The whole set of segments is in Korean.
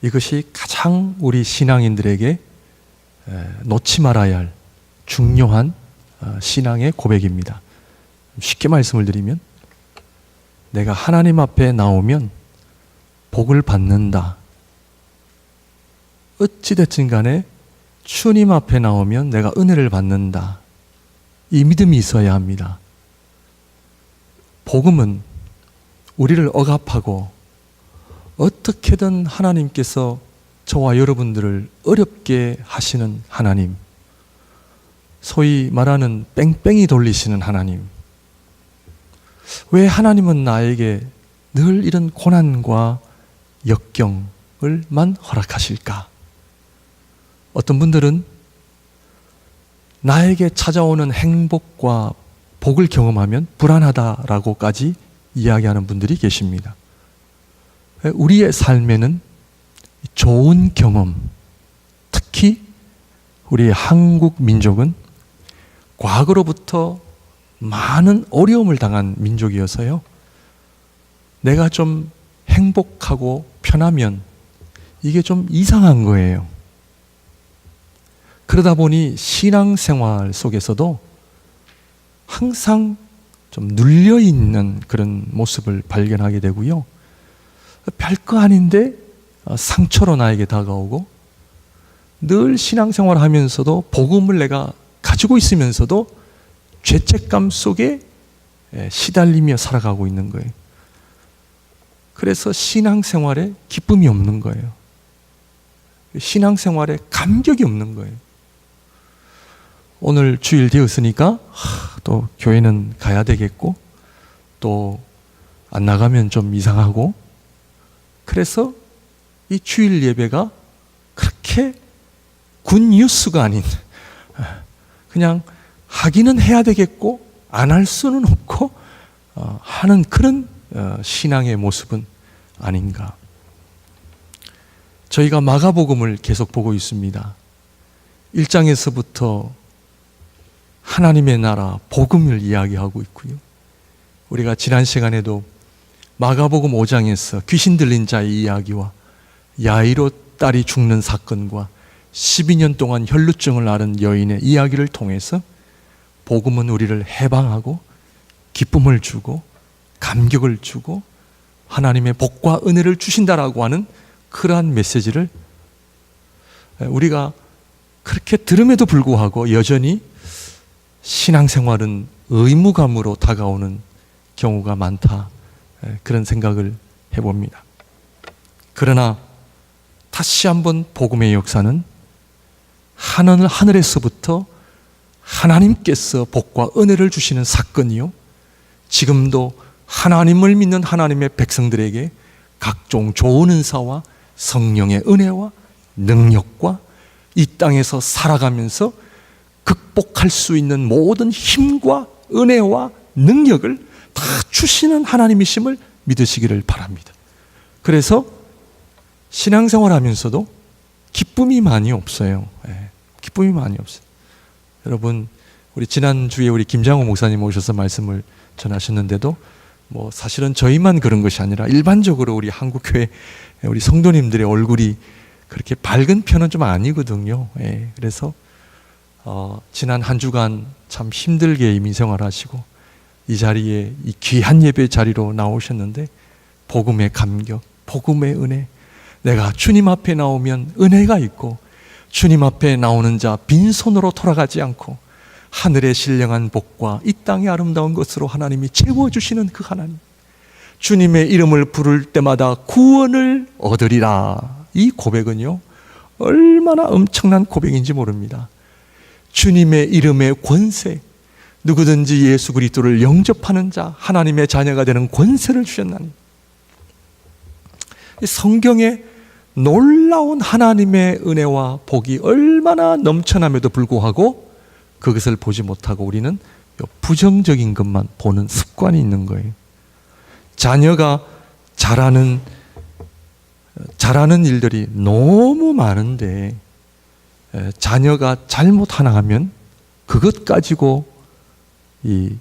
이것이 가장 우리 신앙인들에게 놓지 말아야 할 중요한 신앙의 고백입니다. 쉽게 말씀을 드리면 내가 하나님 앞에 나오면 복을 받는다. 어찌됐든 간에 주님 앞에 나오면 내가 은혜를 받는다. 이 믿음이 있어야 합니다. 복음은 우리를 억압하고 어떻게든 하나님께서 저와 여러분들을 어렵게 하시는 하나님, 소위 말하는 뺑뺑이 돌리시는 하나님, 왜 하나님은 나에게 늘 이런 고난과 역경을만 허락하실까? 어떤 분들은 나에게 찾아오는 행복과 복을 경험하면 불안하다라고까지 이야기하는 분들이 계십니다. 우리의 삶에는 좋은 경험, 특히 우리 한국 민족은 과거로부터 많은 어려움을 당한 민족이어서요, 내가 좀 행복하고 편하면 이게 좀 이상한 거예요. 그러다 보니 신앙생활 속에서도 항상 좀 눌려있는 그런 모습을 발견하게 되고요, 별거 아닌데 상처로 나에게 다가오고, 늘 신앙생활 하면서도 복음을 내가 가지고 있으면서도 죄책감 속에 시달리며 살아가고 있는 거예요. 그래서 신앙생활에 기쁨이 없는 거예요. 신앙생활에 감격이 없는 거예요. 오늘 주일 되었으니까 또 교회는 가야 되겠고, 또 안 나가면 좀 이상하고, 그래서 이 주일 예배가 그렇게 굿뉴스가 아닌, 그냥 하기는 해야 되겠고 안 할 수는 없고 하는 그런 신앙의 모습은 아닌가. 저희가 마가복음을 계속 보고 있습니다. 1장에서부터 하나님의 나라, 복음을 이야기하고 있고요, 우리가 지난 시간에도 마가복음 5장에서 귀신 들린 자의 이야기와 야이로 딸이 죽는 사건과 12년 동안 혈루증을 앓은 여인의 이야기를 통해서 복음은 우리를 해방하고 기쁨을 주고 감격을 주고 하나님의 복과 은혜를 주신다라고 하는 그러한 메시지를 우리가 그렇게 들음에도 불구하고 여전히 신앙생활은 의무감으로 다가오는 경우가 많다, 그런 생각을 해봅니다. 그러나 다시 한번 복음의 역사는 하늘에서부터 하나님께서 복과 은혜를 주시는 사건이요, 지금도 하나님을 믿는 하나님의 백성들에게 각종 좋은 은사와 성령의 은혜와 능력과 이 땅에서 살아가면서 극복할 수 있는 모든 힘과 은혜와 능력을 다 주시는 하나님이심을 믿으시기를 바랍니다. 그래서 신앙생활 하면서도 기쁨이 많이 없어요. 기쁨이 많이 없어요. 여러분, 우리 지난주에 우리 김장호 목사님 오셔서 말씀을 전하셨는데도 사실은 저희만 그런 것이 아니라 일반적으로 우리 한국교회 우리 성도님들의 얼굴이 그렇게 밝은 편은 좀 아니거든요. 그래서 지난 한 주간 참 힘들게 이민생활 하시고 이 자리에 이 귀한 예배 자리로 나오셨는데, 복음의 감격, 복음의 은혜, 내가 주님 앞에 나오면 은혜가 있고 주님 앞에 나오는 자 빈손으로 돌아가지 않고 하늘의 신령한 복과 이 땅의 아름다운 것으로 하나님이 채워주시는 그 하나님, 주님의 이름을 부를 때마다 구원을 얻으리라. 이 고백은요, 얼마나 엄청난 고백인지 모릅니다. 주님의 이름의 권세, 누구든지 예수 그리스도를 영접하는 자, 하나님의 자녀가 되는 권세를 주셨나니, 성경에 놀라운 하나님의 은혜와 복이 얼마나 넘쳐남에도 불구하고 그것을 보지 못하고 우리는 부정적인 것만 보는 습관이 있는 거예요. 자녀가 잘하는 일들이 너무 많은데 자녀가 잘못 하나 하면 그것 가지고 이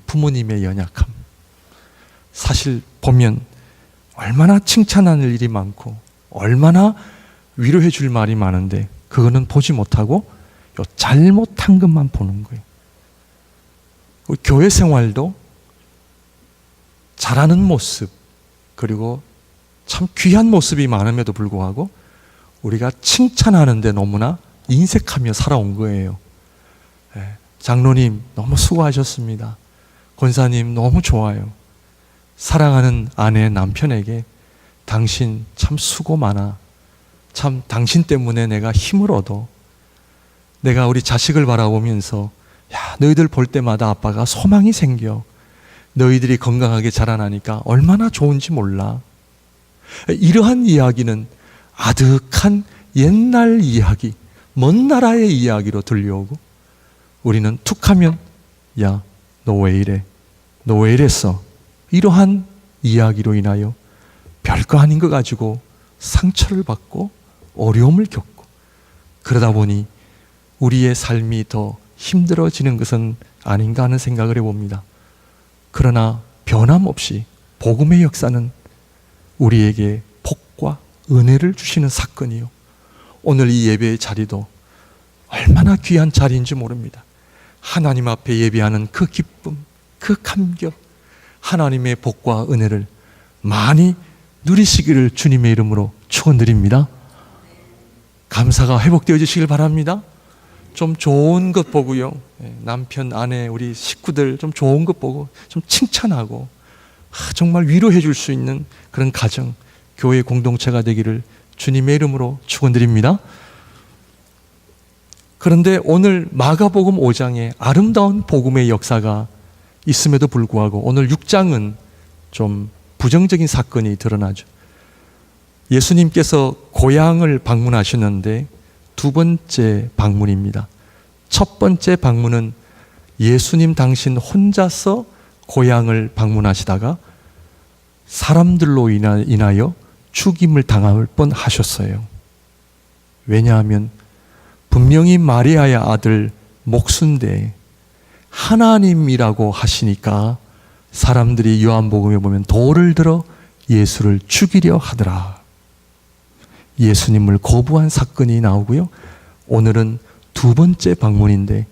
부모님의 연약함, 사실 보면 얼마나 칭찬하는 일이 많고 얼마나 위로해 줄 말이 많은데 그거는 보지 못하고 요 잘못한 것만 보는 거예요. 교회 생활도 잘하는 모습 그리고 참 귀한 모습이 많음에도 불구하고 우리가 칭찬하는데 너무나 인색하며 살아온 거예요. 장로님 너무 수고하셨습니다. 권사님 너무 좋아요. 사랑하는 아내 남편에게 당신 참 수고 많아. 참 당신 때문에 내가 힘을 얻어. 내가 우리 자식을 바라보면서 야, 너희들 볼 때마다 아빠가 소망이 생겨. 너희들이 건강하게 자라나니까 얼마나 좋은지 몰라. 이러한 이야기는 아득한 옛날 이야기, 먼 나라의 이야기로 들려오고 우리는 툭하면 야, 너 왜 이래? 너 왜 이랬어? 이러한 이야기로 인하여 별거 아닌 거 가지고 상처를 받고 어려움을 겪고 그러다 보니 우리의 삶이 더 힘들어지는 것은 아닌가 하는 생각을 해봅니다. 그러나 변함없이 복음의 역사는 우리에게 복과 은혜를 주시는 사건이요. 오늘 이 예배의 자리도 얼마나 귀한 자리인지 모릅니다. 하나님 앞에 예배하는 그 기쁨, 그 감격, 하나님의 복과 은혜를 많이 누리시기를 주님의 이름으로 축원드립니다. 감사가 회복되어지시길 바랍니다. 좀 좋은 것 보고요. 남편, 아내, 우리 식구들 좀 좋은 것 보고 좀 칭찬하고 정말 위로해 줄 수 있는 그런 가정, 교회 공동체가 되기를 주님의 이름으로 축원드립니다. 그런데 오늘 마가복음 5장에 아름다운 복음의 역사가 있음에도 불구하고 오늘 6장은 좀 부정적인 사건이 드러나죠. 예수님께서 고향을 방문하셨는데 두 번째 방문입니다. 첫 번째 방문은 예수님 당신 혼자서 고향을 방문하시다가 사람들로 인하여 죽임을 당할 뻔하셨어요. 왜냐하면 분명히 마리아의 아들 목순대 하나님이라고 하시니까 사람들이 요한복음에 보면 돌을 들어 예수를 죽이려 하더라. 예수님을 거부한 사건이 나오고요. 오늘은 두 번째 방문인데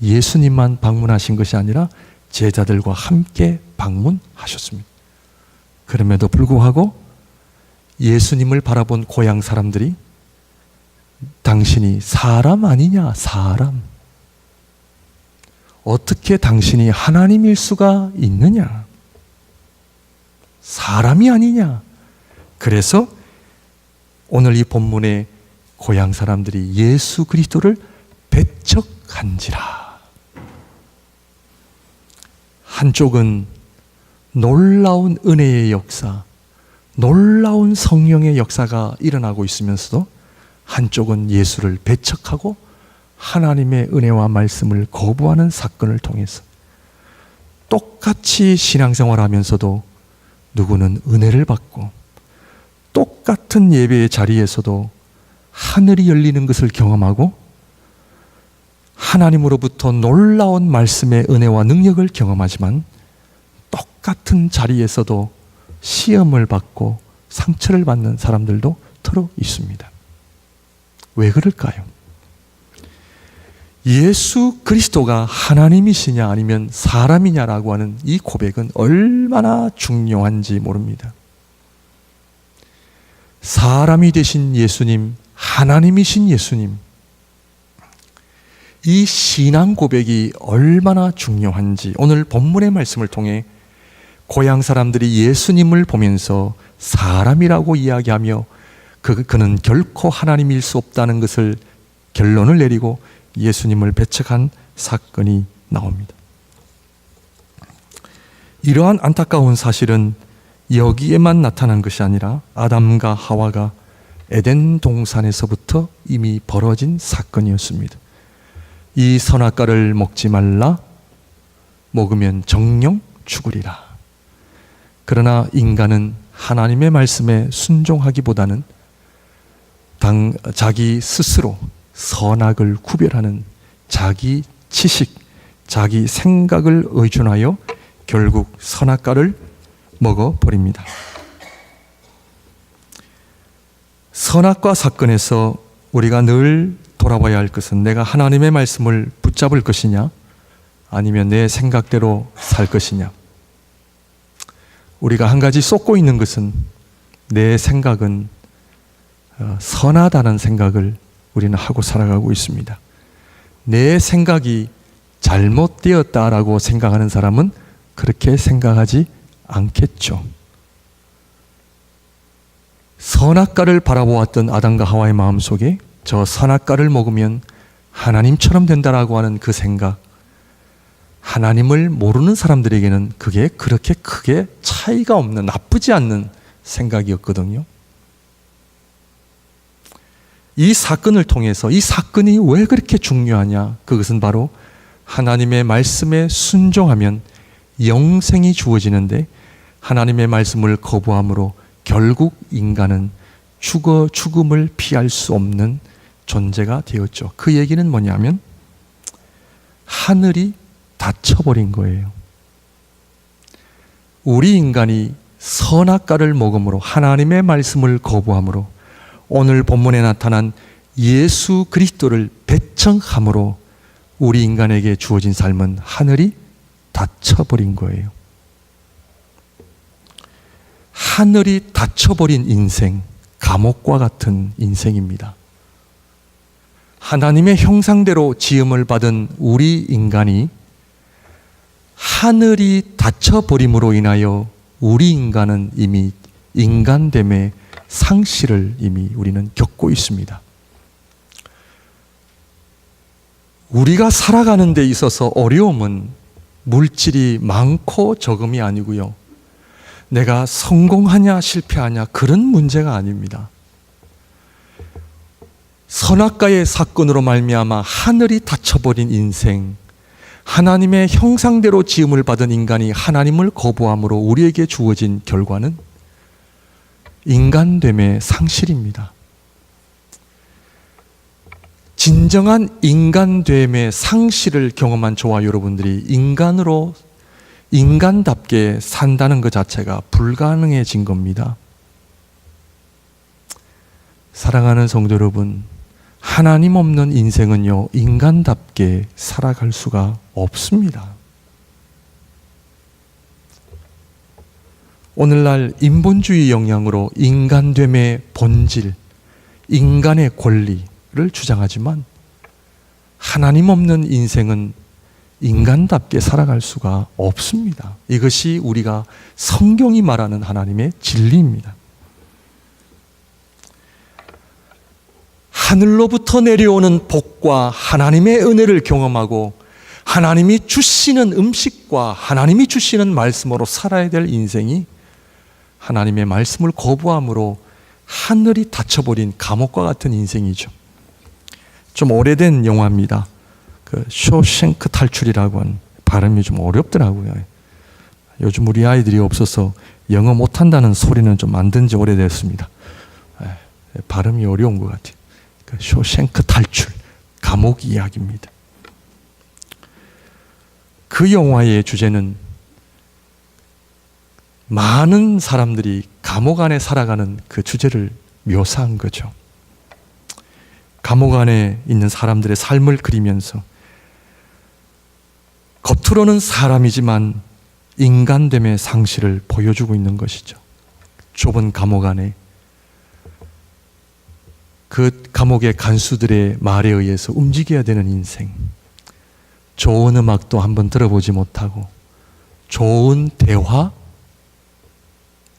예수님만 방문하신 것이 아니라 제자들과 함께 방문하셨습니다. 그럼에도 불구하고 예수님을 바라본 고향 사람들이 당신이 사람 아니냐, 사람. 어떻게 당신이 하나님일 수가 있느냐? 사람이 아니냐? 그래서 오늘 이 본문의 고향 사람들이 예수 그리스도를 배척한지라. 한쪽은 놀라운 은혜의 역사, 놀라운 성령의 역사가 일어나고 있으면서도 한쪽은 예수를 배척하고 하나님의 은혜와 말씀을 거부하는 사건을 통해서 똑같이 신앙생활하면서도 누구는 은혜를 받고 똑같은 예배의 자리에서도 하늘이 열리는 것을 경험하고 하나님으로부터 놀라운 말씀의 은혜와 능력을 경험하지만 똑같은 자리에서도 시험을 받고 상처를 받는 사람들도 더러 있습니다. 왜 그럴까요? 예수 그리스도가 하나님이시냐 아니면 사람이냐라고 하는 이 고백은 얼마나 중요한지 모릅니다. 사람이 되신 예수님, 하나님이신 예수님, 이 신앙 고백이 얼마나 중요한지 오늘 본문의 말씀을 통해 고향 사람들이 예수님을 보면서 사람이라고 이야기하며 그는 결코 하나님일 수 없다는 것을 결론을 내리고 예수님을 배척한 사건이 나옵니다. 이러한 안타까운 사실은 여기에만 나타난 것이 아니라 아담과 하와가 에덴 동산에서부터 이미 벌어진 사건이었습니다. 이 선악과를 먹지 말라, 먹으면 정령 죽으리라. 그러나 인간은 하나님의 말씀에 순종하기보다는 자기 스스로 선악을 구별하는 자기 지식, 자기 생각을 의존하여 결국 선악과를 먹어버립니다. 선악과 사건에서 우리가 늘 돌아봐야 할 것은 내가 하나님의 말씀을 붙잡을 것이냐 아니면 내 생각대로 살 것이냐. 우리가 한 가지 쏟고 있는 것은 내 생각은 선하다는 생각을 우리는 하고 살아가고 있습니다. 내 생각이 잘못되었다라고 생각하는 사람은 그렇게 생각하지 않겠죠. 선악과를 바라보았던 아담과 하와의 마음속에 저 선악과를 먹으면 하나님처럼 된다라고 하는 그 생각, 하나님을 모르는 사람들에게는 그게 그렇게 크게 차이가 없는, 나쁘지 않는 생각이었거든요. 이 사건을 통해서 이 사건이 왜 그렇게 중요하냐? 그것은 바로 하나님의 말씀에 순종하면 영생이 주어지는데 하나님의 말씀을 거부함으로 결국 인간은 죽음을 피할 수 없는 존재가 되었죠. 그 얘기는 뭐냐면 하늘이 닫혀버린 거예요. 우리 인간이 선악과를 먹음으로 하나님의 말씀을 거부함으로 오늘 본문에 나타난 예수 그리스도를 배척함으로 우리 인간에게 주어진 삶은 하늘이 닫혀버린 거예요. 하늘이 닫혀버린 인생, 감옥과 같은 인생입니다. 하나님의 형상대로 지음을 받은 우리 인간이 하늘이 닫혀버림으로 인하여 우리 인간은 이미 인간됨의 상실을 이미 우리는 겪고 있습니다. 우리가 살아가는 데 있어서 어려움은 물질이 많고 적음이 아니고요. 내가 성공하냐 실패하냐 그런 문제가 아닙니다. 선악과의 사건으로 말미암아 하늘이 닫혀버린 인생, 하나님의 형상대로 지음을 받은 인간이 하나님을 거부함으로 우리에게 주어진 결과는 인간됨의 상실입니다. 진정한 인간됨의 상실을 경험한 저와 여러분들이 인간답게 산다는 것 자체가 불가능해진 겁니다. 사랑하는 성도 여러분, 하나님 없는 인생은요, 인간답게 살아갈 수가 없습니다. 오늘날 인본주의 영향으로 인간됨의 본질, 인간의 권리를 주장하지만 하나님 없는 인생은 인간답게 살아갈 수가 없습니다. 이것이 우리가 성경이 말하는 하나님의 진리입니다. 하늘로부터 내려오는 복과 하나님의 은혜를 경험하고 하나님이 주시는 음식과 하나님이 주시는 말씀으로 살아야 될 인생이 하나님의 말씀을 거부함으로 하늘이 닫혀버린 감옥과 같은 인생이죠. 좀 오래된 영화입니다. 그 쇼생크 탈출이라고 하는, 발음이 좀 어렵더라고요. 요즘 우리 아이들이 없어서 영어 못한다는 소리는 좀 만든 지 오래됐습니다. 발음이 어려운 것 같아요. 그 쇼생크 탈출, 감옥 이야기입니다. 그 영화의 주제는 많은 사람들이 감옥 안에 살아가는 그 주제를 묘사한 거죠. 감옥 안에 있는 사람들의 삶을 그리면서 겉으로는 사람이지만 인간됨의 상실을 보여주고 있는 것이죠. 좁은 감옥 안에 그 감옥의 간수들의 말에 의해서 움직여야 되는 인생, 좋은 음악도 한번 들어보지 못하고 좋은 대화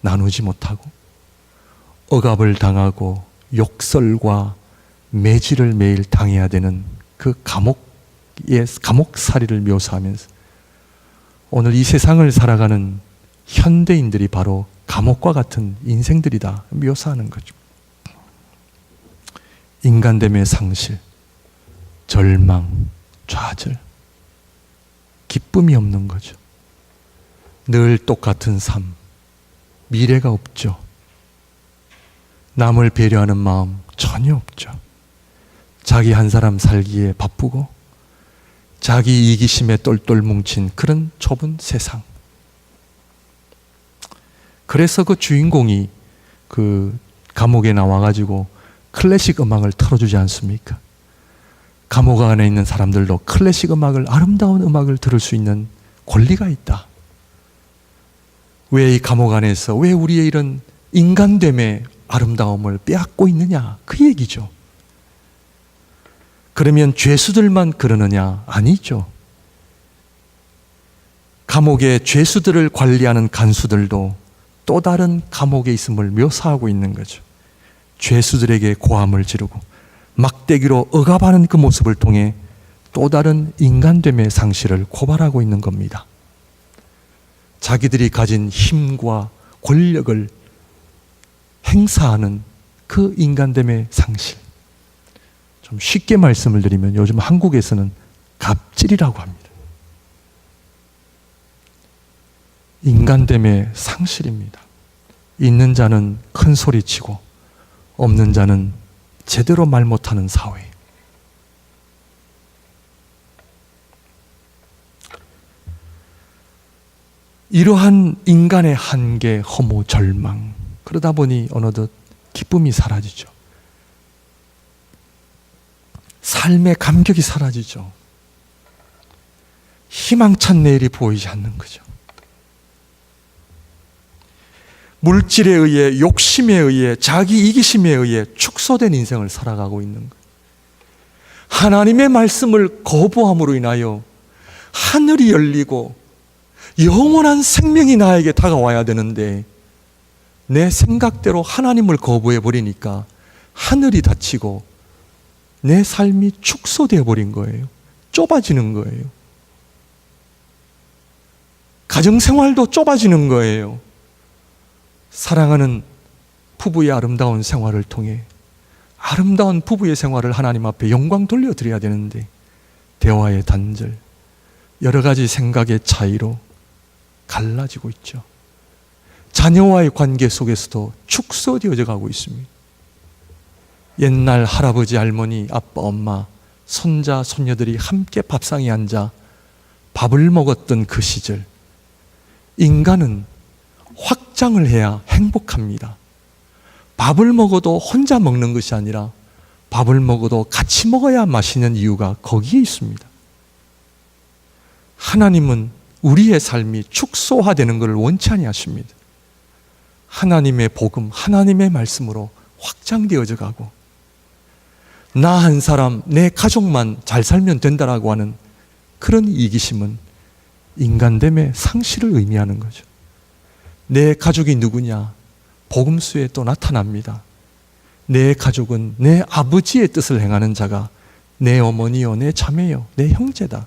나누지 못하고 억압을 당하고 욕설과 매질을 매일 당해야 되는 그 감옥살이를 묘사하면서 오늘 이 세상을 살아가는 현대인들이 바로 감옥과 같은 인생들이다 묘사하는 거죠. 인간됨의 상실, 절망, 좌절, 기쁨이 없는 거죠. 늘 똑같은 삶, 미래가 없죠. 남을 배려하는 마음 전혀 없죠. 자기 한 사람 살기에 바쁘고 자기 이기심에 똘똘 뭉친 그런 좁은 세상. 그래서 그 주인공이 그 감옥에 나와가지고 클래식 음악을 틀어주지 않습니까? 감옥 안에 있는 사람들도 클래식 음악을, 아름다운 음악을 들을 수 있는 권리가 있다. 왜 이 감옥 안에서 왜 우리의 이런 인간됨의 아름다움을 빼앗고 있느냐? 그 얘기죠. 그러면 죄수들만 그러느냐? 아니죠. 감옥의 죄수들을 관리하는 간수들도 또 다른 감옥에 있음을 묘사하고 있는 거죠. 죄수들에게 고함을 지르고 막대기로 억압하는 그 모습을 통해 또 다른 인간됨의 상실을 고발하고 있는 겁니다. 자기들이 가진 힘과 권력을 행사하는 그 인간됨의 상실. 좀 쉽게 말씀을 드리면 요즘 한국에서는 갑질이라고 합니다. 인간됨의 상실입니다. 있는 자는 큰 소리치고 없는 자는 제대로 말 못하는 사회. 이러한 인간의 한계, 허무, 절망, 그러다 보니 어느덧 기쁨이 사라지죠. 삶의 감격이 사라지죠. 희망찬 내일이 보이지 않는 거죠. 물질에 의해, 욕심에 의해, 자기 이기심에 의해 축소된 인생을 살아가고 있는 거예요. 하나님의 말씀을 거부함으로 인하여 하늘이 열리고 영원한 생명이 나에게 다가와야 되는데 내 생각대로 하나님을 거부해 버리니까 하늘이 닫히고 내 삶이 축소되어 버린 거예요. 좁아지는 거예요. 가정생활도 좁아지는 거예요. 사랑하는 부부의 아름다운 생활을 통해 아름다운 부부의 생활을 하나님 앞에 영광 돌려드려야 되는데 대화의 단절, 여러 가지 생각의 차이로 갈라지고 있죠. 자녀와의 관계 속에서도 축소되어져 가고 있습니다. 옛날 할아버지, 할머니, 아빠, 엄마, 손자, 손녀들이 함께 밥상에 앉아 밥을 먹었던 그 시절, 인간은 확장을 해야 행복합니다. 밥을 먹어도 혼자 먹는 것이 아니라 밥을 먹어도 같이 먹어야 맛있는 이유가 거기에 있습니다. 하나님은 우리의 삶이 축소화되는 것을 원치 아니하십니다. 하나님의 복음, 하나님의 말씀으로 확장되어져 가고 나 한 사람, 내 가족만 잘 살면 된다라고 하는 그런 이기심은 인간됨의 상실을 의미하는 거죠. 내 가족이 누구냐? 복음수에 또 나타납니다. 내 가족은 내 아버지의 뜻을 행하는 자가 내 어머니요, 내 자매요, 내 형제다.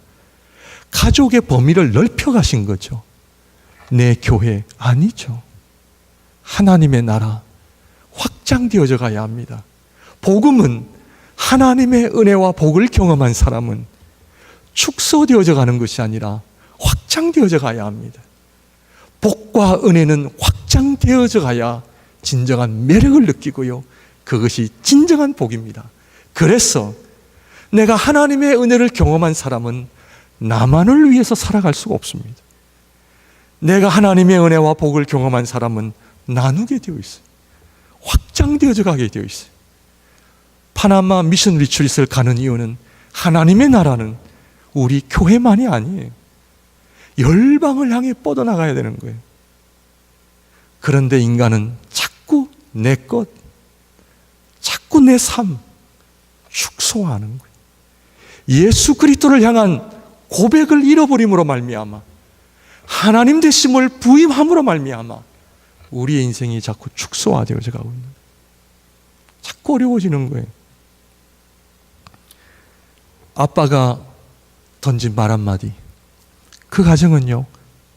가족의 범위를 넓혀 가신 거죠. 내 교회 아니죠. 하나님의 나라 확장되어져 가야 합니다. 복음은 하나님의 은혜와 복을 경험한 사람은 축소되어져 가는 것이 아니라 확장되어져 가야 합니다. 복과 은혜는 확장되어져 가야 진정한 매력을 느끼고요. 그것이 진정한 복입니다. 그래서 내가 하나님의 은혜를 경험한 사람은 나만을 위해서 살아갈 수가 없습니다. 내가 하나님의 은혜와 복을 경험한 사람은 나누게 되어 있어요. 확장되어져 가게 되어 있어요. 파나마 미션 리트릿을 가는 이유는 하나님의 나라는 우리 교회만이 아니에요. 열방을 향해 뻗어나가야 되는 거예요. 그런데 인간은 자꾸 내 것, 자꾸 내 삶 축소하는 거예요. 예수 그리스도를 향한 고백을 잃어버림으로 말미암아 하나님 되심을 부인함으로 말미암아 우리의 인생이 자꾸 축소화되어져 가고 있는 거예요. 자꾸 어려워지는 거예요. 아빠가 던진 말 한마디, 그 가정은요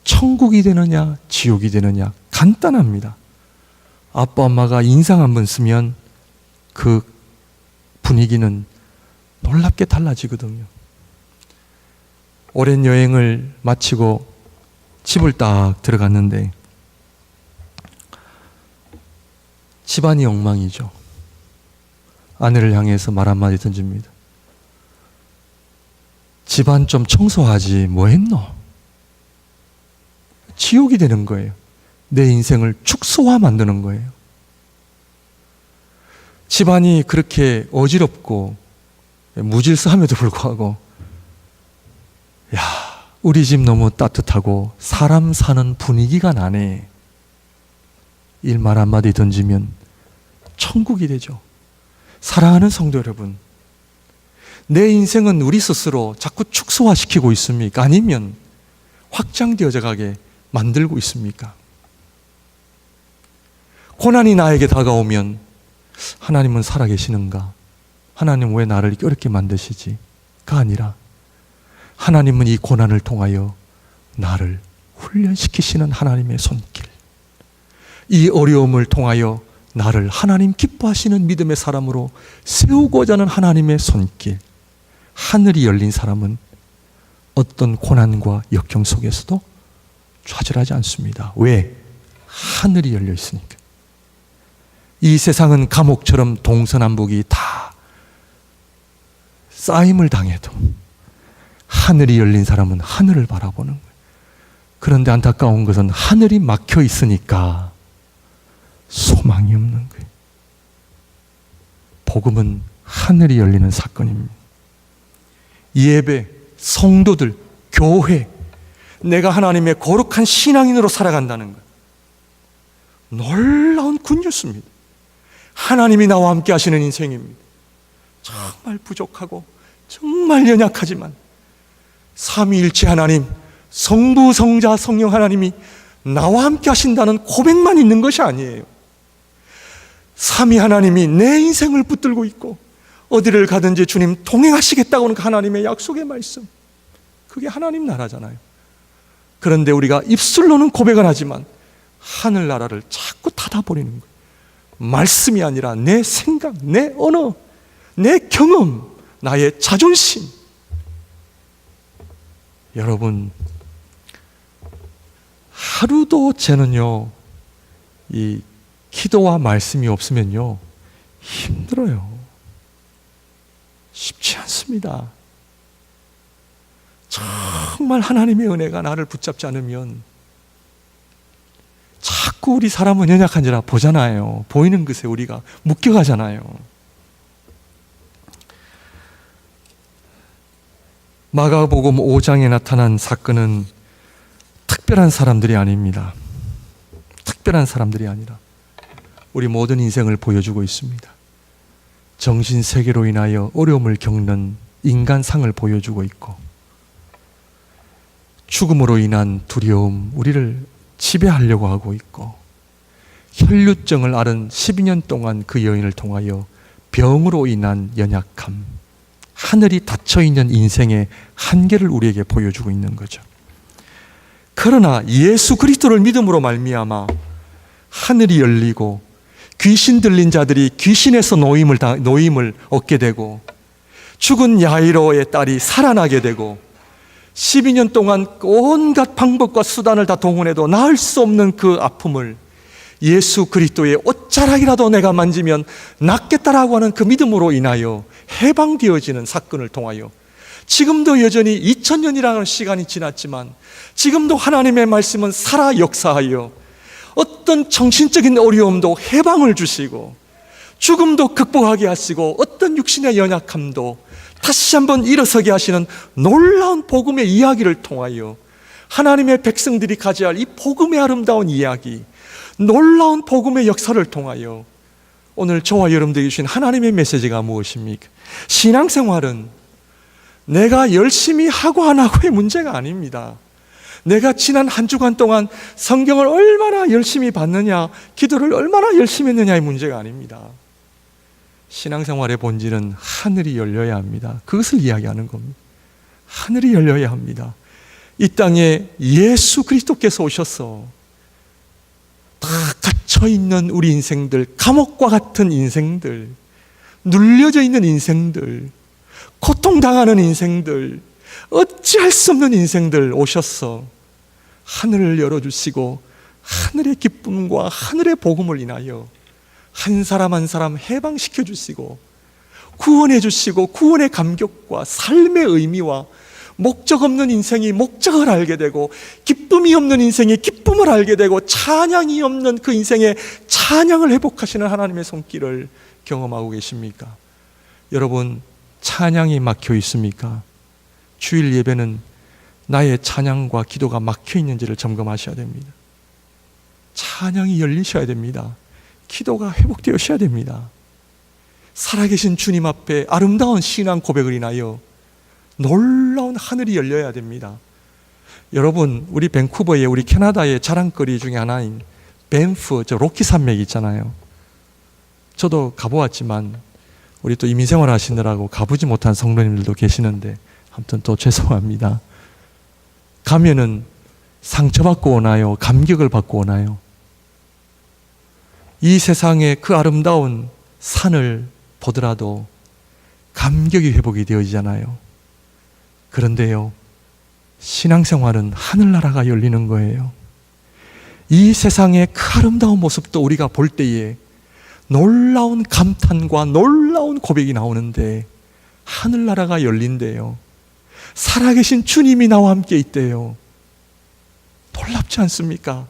천국이 되느냐 지옥이 되느냐 간단합니다. 아빠 엄마가 인상 한번 쓰면 그 분위기는 놀랍게 달라지거든요. 오랜 여행을 마치고 집을 딱 들어갔는데 집안이 엉망이죠. 아내를 향해서 말 한마디 던집니다. 집안 좀 청소하지 뭐 했노? 지옥이 되는 거예요. 내 인생을 축소화 만드는 거예요. 집안이 그렇게 어지럽고 무질서함에도 불구하고, 야, 우리 집 너무 따뜻하고 사람 사는 분위기가 나네. 일말 한마디 던지면 천국이 되죠. 사랑하는 성도 여러분, 내 인생은 우리 스스로 자꾸 축소화시키고 있습니까? 아니면 확장되어져 가게 만들고 있습니까? 고난이 나에게 다가오면 하나님은 살아계시는가? 하나님 왜 나를 이렇게 어렵게 만드시지? 가 아니라 하나님은 이 고난을 통하여 나를 훈련시키시는 하나님의 손길, 이 어려움을 통하여 나를 하나님 기뻐하시는 믿음의 사람으로 세우고자 하는 하나님의 손길. 하늘이 열린 사람은 어떤 고난과 역경 속에서도 좌절하지 않습니다. 왜? 하늘이 열려 있으니까. 이 세상은 감옥처럼 동서남북이 다 쌓임을 당해도 하늘이 열린 사람은 하늘을 바라보는 거예요. 그런데 안타까운 것은 하늘이 막혀 있으니까 소망이 없는 거예요. 복음은 하늘이 열리는 사건입니다. 예배, 성도들, 교회, 내가 하나님의 거룩한 신앙인으로 살아간다는 것, 놀라운 굿뉴스입니다. 하나님이 나와 함께 하시는 인생입니다. 정말 부족하고 정말 연약하지만 삼위일체 하나님, 성부, 성자, 성령 하나님이 나와 함께 하신다는 고백만 있는 것이 아니에요. 삼위 하나님이 내 인생을 붙들고 있고 어디를 가든지 주님 동행하시겠다고 하는 그 하나님의 약속의 말씀, 그게 하나님 나라잖아요. 그런데 우리가 입술로는 고백을 하지만 하늘나라를 자꾸 닫아버리는 거예요. 말씀이 아니라 내 생각, 내 언어, 내 경험, 나의 자존심. 여러분, 하루도 저는요, 이 기도와 말씀이 없으면요 힘들어요. 쉽지 않습니다. 정말 하나님의 은혜가 나를 붙잡지 않으면 자꾸 우리 사람은 연약한지라 보잖아요. 보이는 것에 우리가 묶여가잖아요. 마가복음 5장에 나타난 사건은 특별한 사람들이 아닙니다. 특별한 사람들이 아니라 우리 모든 인생을 보여주고 있습니다. 정신세계로 인하여 어려움을 겪는 인간상을 보여주고 있고, 죽음으로 인한 두려움, 우리를 지배하려고 하고 있고, 혈류증을 앓은 12년 동안 그 여인을 통하여 병으로 인한 연약함, 하늘이 닫혀있는 인생의 한계를 우리에게 보여주고 있는 거죠. 그러나 예수 그리스도를 믿음으로 말미암아 하늘이 열리고 귀신 들린 자들이 귀신에서 노임을 얻게 되고, 죽은 야이로의 딸이 살아나게 되고, 12년 동안 온갖 방법과 수단을 다 동원해도 나을 수 없는 그 아픔을 예수 그리스도의 옷자락이라도 내가 만지면 낫겠다라고 하는 그 믿음으로 인하여 해방되어지는 사건을 통하여 지금도 여전히 2000년이라는 시간이 지났지만 지금도 하나님의 말씀은 살아 역사하여 어떤 정신적인 어려움도 해방을 주시고, 죽음도 극복하게 하시고, 어떤 육신의 연약함도 다시 한번 일어서게 하시는 놀라운 복음의 이야기를 통하여 하나님의 백성들이 가져야 할 이 복음의 아름다운 이야기, 놀라운 복음의 역사를 통하여 오늘 저와 여러분들에게 주신 하나님의 메시지가 무엇입니까? 신앙생활은 내가 열심히 하고 안 하고의 문제가 아닙니다. 내가 지난 한 주간 동안 성경을 얼마나 열심히 봤느냐, 기도를 얼마나 열심히 했느냐의 문제가 아닙니다. 신앙생활의 본질은 하늘이 열려야 합니다. 그것을 이야기하는 겁니다. 하늘이 열려야 합니다. 이 땅에 예수 그리스도께서 오셔서 다 갇혀있는 우리 인생들, 감옥과 같은 인생들, 눌려져 있는 인생들, 고통당하는 인생들, 어찌할 수 없는 인생들 오셔서 하늘을 열어주시고 하늘의 기쁨과 하늘의 복음을 인하여 한 사람 한 사람 해방시켜 주시고 구원해 주시고 구원의 감격과 삶의 의미와 목적 없는 인생이 목적을 알게 되고, 기쁨이 없는 인생이 기쁨을 알게 되고, 찬양이 없는 그 인생에 찬양을 회복하시는 하나님의 손길을 경험하고 계십니까? 여러분, 찬양이 막혀 있습니까? 주일 예배는 나의 찬양과 기도가 막혀 있는지를 점검하셔야 됩니다. 찬양이 열리셔야 됩니다. 기도가 회복되어셔야 됩니다. 살아계신 주님 앞에 아름다운 신앙 고백을 인하여 놀라운 하늘이 열려야 됩니다. 여러분, 우리 밴쿠버의, 우리 캐나다의 자랑거리 중에 하나인 밴프, 저 로키 산맥 있잖아요. 저도 가보았지만 우리 또 이민생활 하시느라고 가보지 못한 성도님들도 계시는데, 아무튼 또 죄송합니다. 가면은 상처받고 오나요? 감격을 받고 오나요? 이 세상의 그 아름다운 산을 보더라도 감격이 회복이 되어지잖아요. 그런데요, 신앙생활은 하늘나라가 열리는 거예요. 이 세상의 그 아름다운 모습도 우리가 볼 때에 놀라운 감탄과 놀라운 고백이 나오는데, 하늘나라가 열린대요. 살아계신 주님이 나와 함께 있대요. 놀랍지 않습니까?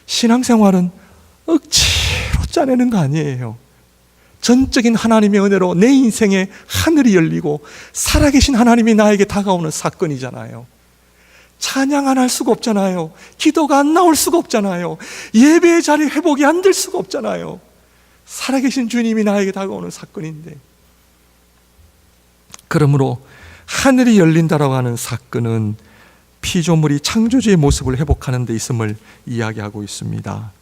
신앙생활은 억지로 짜내는 거 아니에요. 전적인 하나님의 은혜로 내 인생에 하늘이 열리고 살아계신 하나님이 나에게 다가오는 사건이잖아요. 찬양 안 할 수가 없잖아요. 기도가 안 나올 수가 없잖아요. 예배의 자리 회복이 안 될 수가 없잖아요. 살아계신 주님이 나에게 다가오는 사건인데, 그러므로 하늘이 열린다라고 하는 사건은 피조물이 창조주의 모습을 회복하는 데 있음을 이야기하고 있습니다.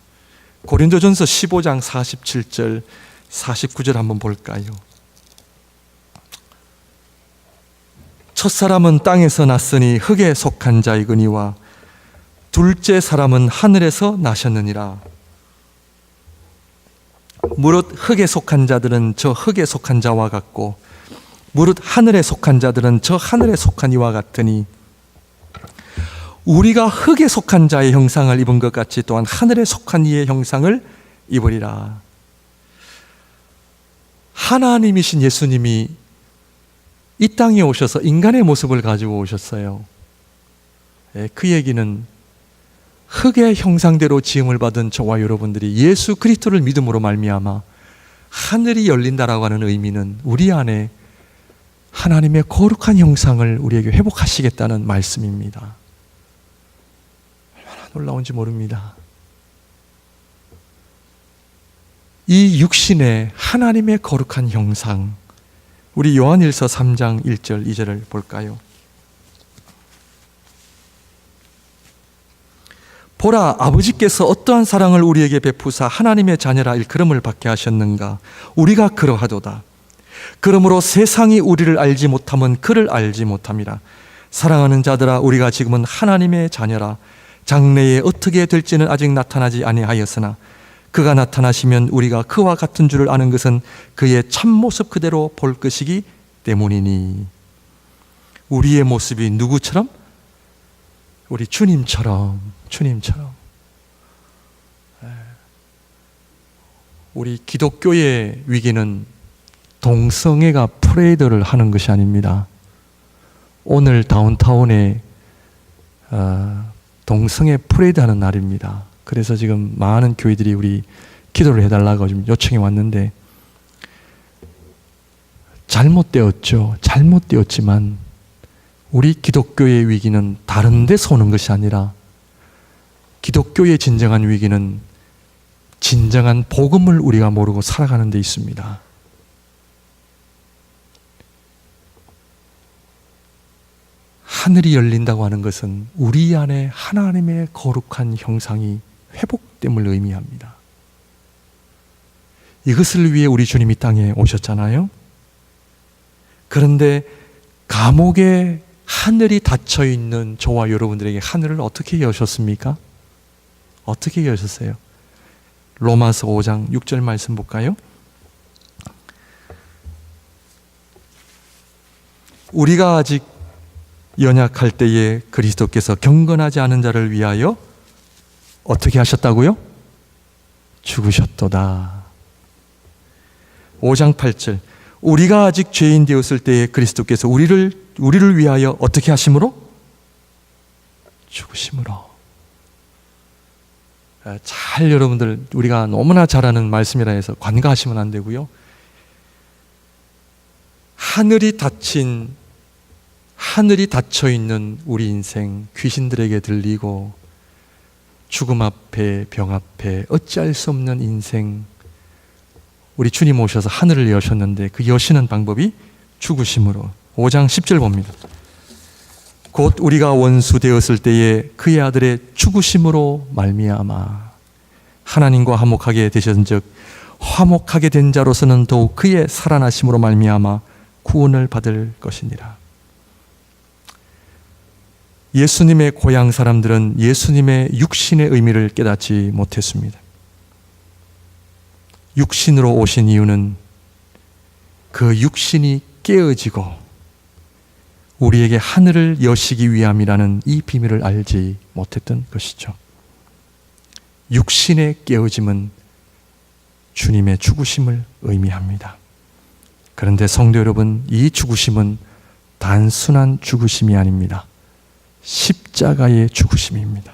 고린도전서 15장 47절 49절 한번 볼까요? 첫사람은 땅에서 났으니 흙에 속한 자이거니와 둘째 사람은 하늘에서 나셨느니라. 무릇 흙에 속한 자들은 저 흙에 속한 자와 같고, 무릇 하늘에 속한 자들은 저 하늘에 속한 이와 같으니, 우리가 흙에 속한 자의 형상을 입은 것 같이 또한 하늘에 속한 이의 형상을 입으리라. 하나님이신 예수님이 이 땅에 오셔서 인간의 모습을 가지고 오셨어요. 그 얘기는 흙의 형상대로 지음을 받은 저와 여러분들이 예수 그리스도를 믿음으로 말미암아 하늘이 열린다라고 하는 의미는 우리 안에 하나님의 거룩한 형상을 우리에게 회복하시겠다는 말씀입니다. 얼마나 놀라운지 모릅니다. 이 육신의 하나님의 거룩한 형상, 우리 요한일서 3장 1절 2절을 볼까요? 보라, 아버지께서 어떠한 사랑을 우리에게 베푸사 하나님의 자녀라 일컬음을 받게 하셨는가. 우리가 그러하도다. 그러므로 세상이 우리를 알지 못함은 그를 알지 못함이라. 사랑하는 자들아, 우리가 지금은 하나님의 자녀라. 장래에 어떻게 될지는 아직 나타나지 아니하였으나 그가 나타나시면 우리가 그와 같은 줄을 아는 것은 그의 참모습 그대로 볼 것이기 때문이니. 우리의 모습이 누구처럼? 우리 주님처럼. 우리 기독교의 위기는 동성애가 프레이드를 하는 것이 아닙니다. 오늘 다운타운에 동성애 프레이드 하는 날입니다. 그래서 지금 많은 교회들이 우리 기도를 해달라고 좀 요청해 왔는데, 잘못되었지만 우리 기독교의 위기는 다른 데서 오는 것이 아니라, 기독교의 진정한 위기는 진정한 복음을 우리가 모르고 살아가는 데 있습니다. 하늘이 열린다고 하는 것은 우리 안에 하나님의 거룩한 형상이 회복됨을 의미합니다. 이것을 위해 우리 주님이 땅에 오셨잖아요. 그런데 감옥에 하늘이 닫혀 있는 저와 여러분들에게 하늘을 어떻게 여셨습니까? 어떻게 여셨어요? 로마서 5장 6절 말씀 볼까요? 우리가 아직 연약할 때에 그리스도께서 경건하지 않은 자를 위하여 어떻게 하셨다고요? 죽으셨도다. 5장 8절 우리가 아직 죄인 되었을 때에 그리스도께서 우리를 위하여 어떻게 하심으로? 죽으심으로. 잘 여러분들 우리가 너무나 잘 아는 말씀이라 해서 관가하시면 안 되고요. 하늘이 닫혀 있는 우리 인생, 귀신들에게 들리고 죽음 앞에 병 앞에 어찌할 수 없는 인생, 우리 주님 오셔서 하늘을 여셨는데 그 여시는 방법이 죽으심으로. 5장 10절 봅니다. 곧 우리가 원수 되었을 때에 그의 아들의 죽으심으로 말미암아 하나님과 화목하게 되셨은즉 화목하게 된 자로서는 더욱 그의 살아나심으로 말미암아 구원을 받을 것이니라. 예수님의 고향 사람들은 예수님의 육신의 의미를 깨닫지 못했습니다. 육신으로 오신 이유는 그 육신이 깨어지고 우리에게 하늘을 여시기 위함이라는 이 비밀을 알지 못했던 것이죠. 육신의 깨어짐은 주님의 죽으심을 의미합니다. 그런데 성도 여러분, 이 죽으심은 단순한 죽으심이 아닙니다. 십자가의 죽으심입니다.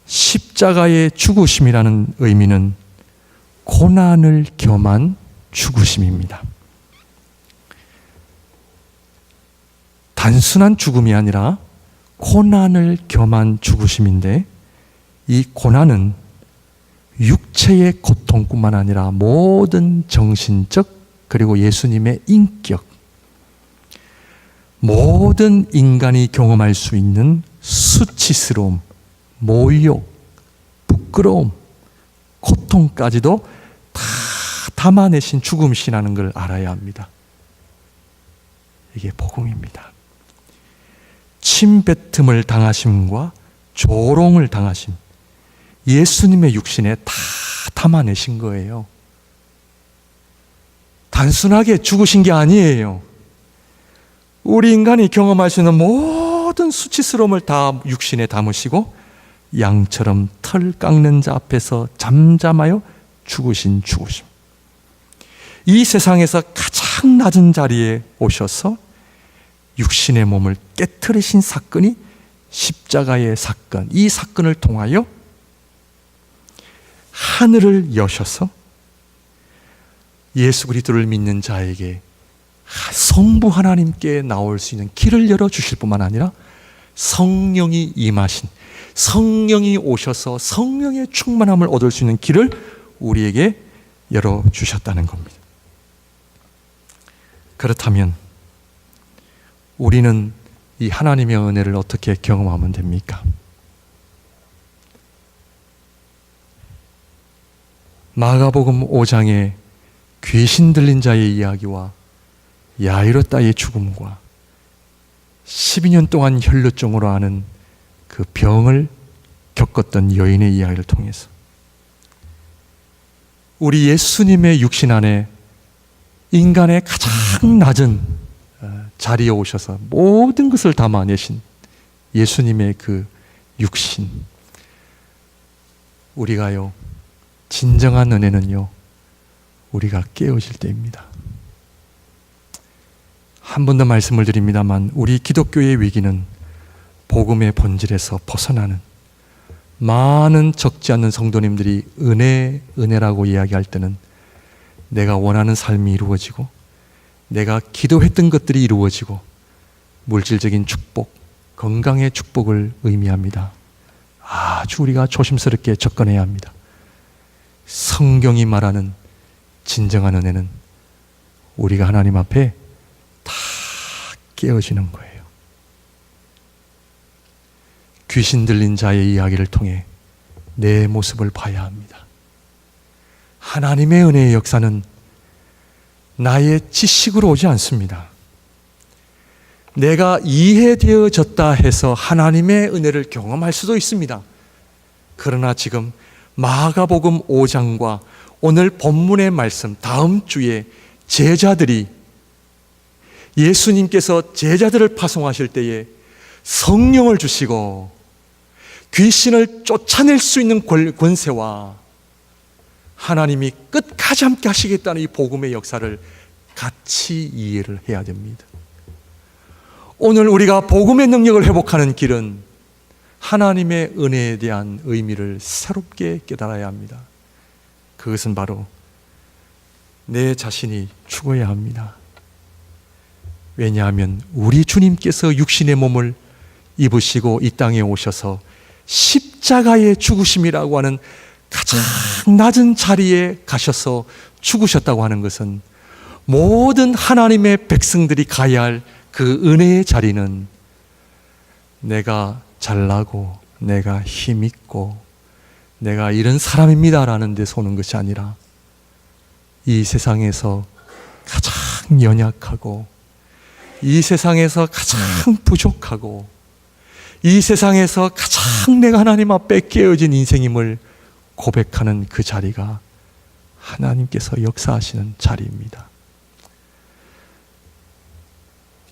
십자가의 죽으심이라는 의미는 고난을 겸한 죽으심입니다. 단순한 죽음이 아니라 고난을 겸한 죽으심인데, 이 고난은 육체의 고통뿐만 아니라 모든 정신적 그리고 예수님의 인격, 모든 인간이 경험할 수 있는 수치스러움, 모욕, 부끄러움, 고통까지도 다 담아내신 죽음이라는 걸 알아야 합니다. 이게 복음입니다. 침뱉음을 당하심과 조롱을 당하심, 예수님의 육신에 다 담아내신 거예요. 단순하게 죽으신 게 아니에요. 우리 인간이 경험할 수 있는 모든 수치스러움을 다 육신에 담으시고 양처럼 털 깎는 자 앞에서 잠잠하여 죽으신 죽으심. 이 세상에서 가장 낮은 자리에 오셔서 육신의 몸을 깨트리신 사건이 십자가의 사건. 이 사건을 통하여 하늘을 여셔서 예수 그리스도를 믿는 자에게 성부 하나님께 나올 수 있는 길을 열어주실 뿐만 아니라 성령이 임하신, 성령이 오셔서 성령의 충만함을 얻을 수 있는 길을 우리에게 열어주셨다는 겁니다. 그렇다면 우리는 이 하나님의 은혜를 어떻게 경험하면 됩니까? 마가복음 5장에 귀신 들린 자의 이야기와 야이로 딸의 죽음과 12년 동안 혈루증으로 하는 그 병을 겪었던 여인의 이야기를 통해서 우리 예수님의 육신 안에 인간의 가장 낮은 자리에 오셔서 모든 것을 담아내신 예수님의 그 육신, 우리가요, 진정한 은혜는요, 우리가 깨어질 때입니다. 한 번 더 말씀을 드립니다만, 우리 기독교의 위기는 복음의 본질에서 벗어나는, 많은 적지 않는 성도님들이 은혜라고 이야기할 때는 내가 원하는 삶이 이루어지고 내가 기도했던 것들이 이루어지고 물질적인 축복, 건강의 축복을 의미합니다. 아주 우리가 조심스럽게 접근해야 합니다. 성경이 말하는 진정한 은혜는 우리가 하나님 앞에 다 깨어지는 거예요. 귀신 들린 자의 이야기를 통해 내 모습을 봐야 합니다. 하나님의 은혜의 역사는 나의 지식으로 오지 않습니다. 내가 이해되어졌다 해서 하나님의 은혜를 경험할 수도 있습니다. 그러나 지금 마가복음 5장과 오늘 본문의 말씀, 다음 주에 제자들이, 예수님께서 제자들을 파송하실 때에 성령을 주시고 귀신을 쫓아낼 수 있는 권세와 하나님이 끝까지 함께 하시겠다는 이 복음의 역사를 같이 이해를 해야 됩니다. 오늘 우리가 복음의 능력을 회복하는 길은 하나님의 은혜에 대한 의미를 새롭게 깨달아야 합니다. 그것은 바로 내 자신이 죽어야 합니다. 왜냐하면 우리 주님께서 육신의 몸을 입으시고 이 땅에 오셔서 십자가의 죽으심이라고 하는 가장 낮은 자리에 가셔서 죽으셨다고 하는 것은 모든 하나님의 백성들이 가야 할 그 은혜의 자리는 내가 잘나고 내가 힘있고 내가 이런 사람입니다라는 데서 오는 것이 아니라 이 세상에서 가장 연약하고 이 세상에서 가장 부족하고 이 세상에서 가장 내가 하나님 앞에 깨어진 인생임을 고백하는 그 자리가 하나님께서 역사하시는 자리입니다.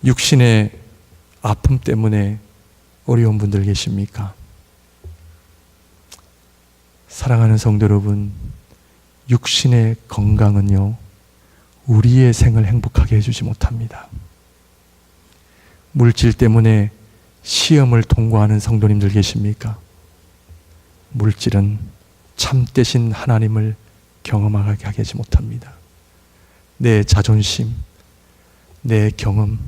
육신의 아픔 때문에 어려운 분들 계십니까? 사랑하는 성도 여러분, 육신의 건강은요, 우리의 생을 행복하게 해주지 못합니다. 물질 때문에 시험을 통과하는 성도님들 계십니까? 물질은 참되신 하나님을 경험하게 하지 못합니다. 내 자존심, 내 경험,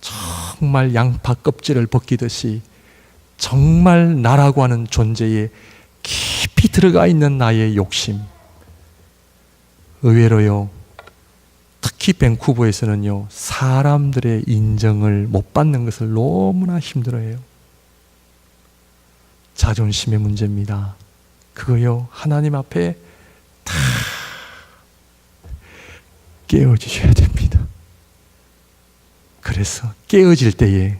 정말 양파 껍질을 벗기듯이 정말 나라고 하는 존재에 깊이 들어가 있는 나의 욕심, 의외로요, 특히 밴쿠버에서는요, 사람들의 인정을 못 받는 것을 너무나 힘들어해요. 자존심의 문제입니다. 그거요, 하나님 앞에 다 깨어지셔야 됩니다. 그래서 깨어질 때에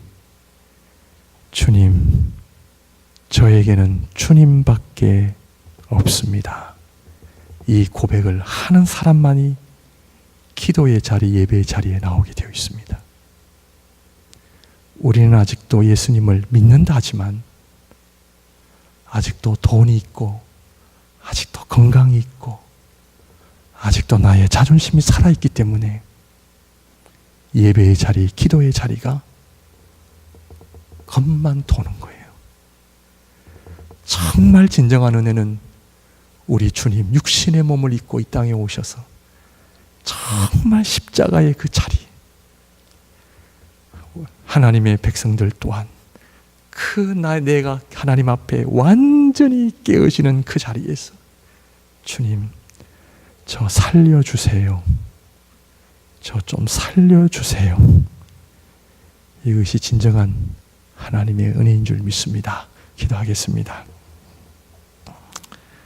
주님, 저에게는 주님밖에 없습니다. 이 고백을 하는 사람만이 기도의 자리, 예배의 자리에 나오게 되어 있습니다. 우리는 아직도 예수님을 믿는다 하지만 아직도 돈이 있고 아직도 건강이 있고 아직도 나의 자존심이 살아있기 때문에 예배의 자리, 기도의 자리가 겁만 도는 거예요. 정말 진정한 은혜는 우리 주님 육신의 몸을 입고 이 땅에 오셔서 정말 십자가의 그 자리, 하나님의 백성들 또한 내가 하나님 앞에 완전히 깨어지는 그 자리에서 주님, 저 살려주세요. 저 좀 살려주세요. 이것이 진정한 하나님의 은혜인 줄 믿습니다. 기도하겠습니다.